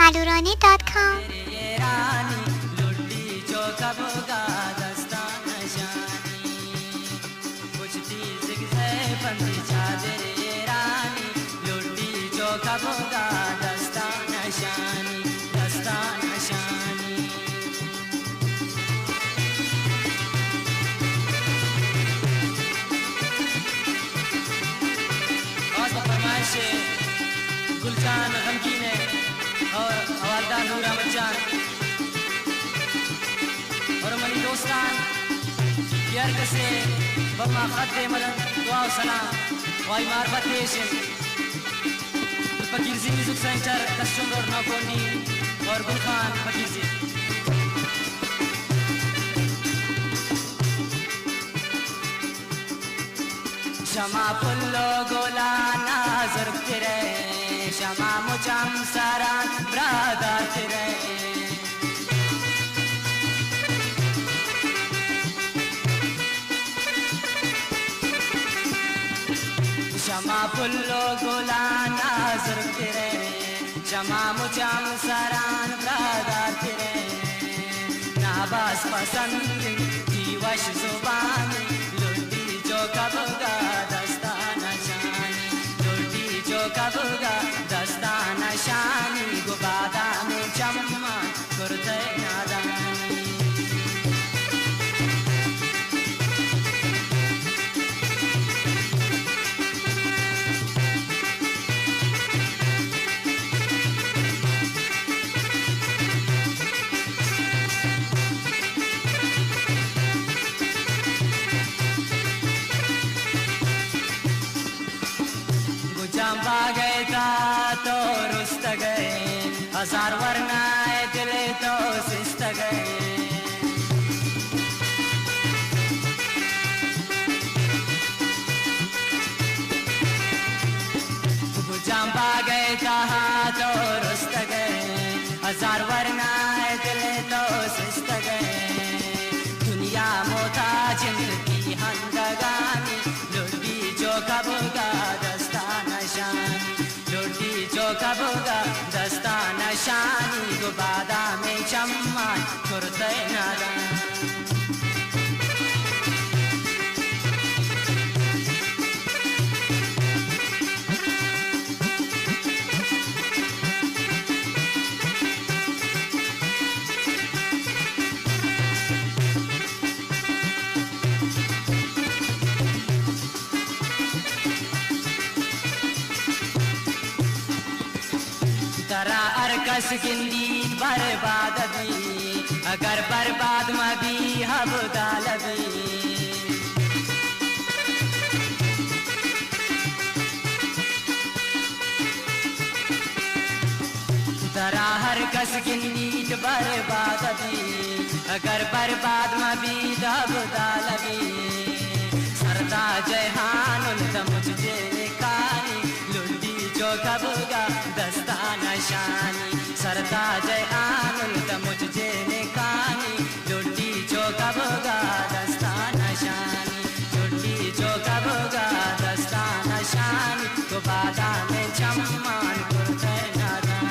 alurani.com Gulzan गमगीन है और हवालदार नूर अहमद जान और मनी दोस्तान यार कसे बम्मा खद्दे मदन दुआ और सलाम वाई मार्फत देशन फकीर जी म्यूजिक सेंटर कस्टम रोड नौकोनी और गुलखान फकीर जी शमा पुल्लो गोला नाजर तेरे शमा मुझम सारान ब्रादा तेरे शमा पुल्लो गोला नाजर तेरे शमा मुझम सारान ब्रादा तेरे नाबास पसंद जीवश जुबानी लुटी जो कबगा दस्ताना शानी लुटी जो कबगा दस्ताना शानी गुबादा में चम्मा कुर्ते नादानी चंपा गए था तो रुस्त गए हजार वरनाए दिले तो सिस्त गए चंपा गए था तो रुस्त गए हजार वरनाए दिले तो सिस्त गए दुनिया मोता जिंदगी हंदगानी लुटी जो कबगा लुटी जो कबगा दस्ताना शानी गुबादा में चम्मा कुर्ते नादानी तरा अरकस गिंदी बर्बाद भी अगर बर्बाद मबी हबदाल भी तरा हरकस गिंदी बर्बाद भी अगर बर्बाद मबी हबदाल भी सरदा जहान मुझे कानी लुटी जो कबगा दस्ताना शानी सरदा जहान मुझे कानी लुटी जो कबगा दस्ताना शानी लुटी जो कबगा दस्ताना शानी गुबादा में चम्मान कुर्ते नादानी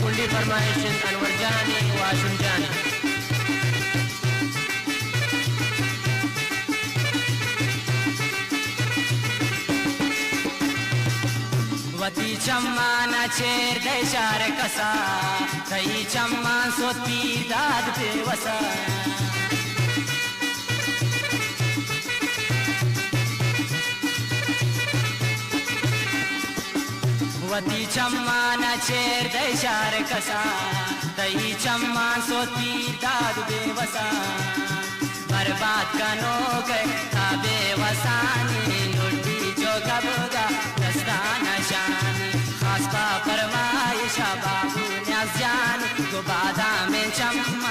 कुल्ली फरमाइशन अनवर जानी वाशुम जानी वती चम्मान चेर देशार कसा कई चम्मान सोती दाद पे वसा वती चम्मान चेर देशार कसा कई चम्मान सोती दाद बेवसा बर्बाद कनो गए ताबे वसानी लुटी जो कबगा दस्ताना शानी खास पा फरमाइशा बाबू न्याज़ जानी गुबादा में चम्मा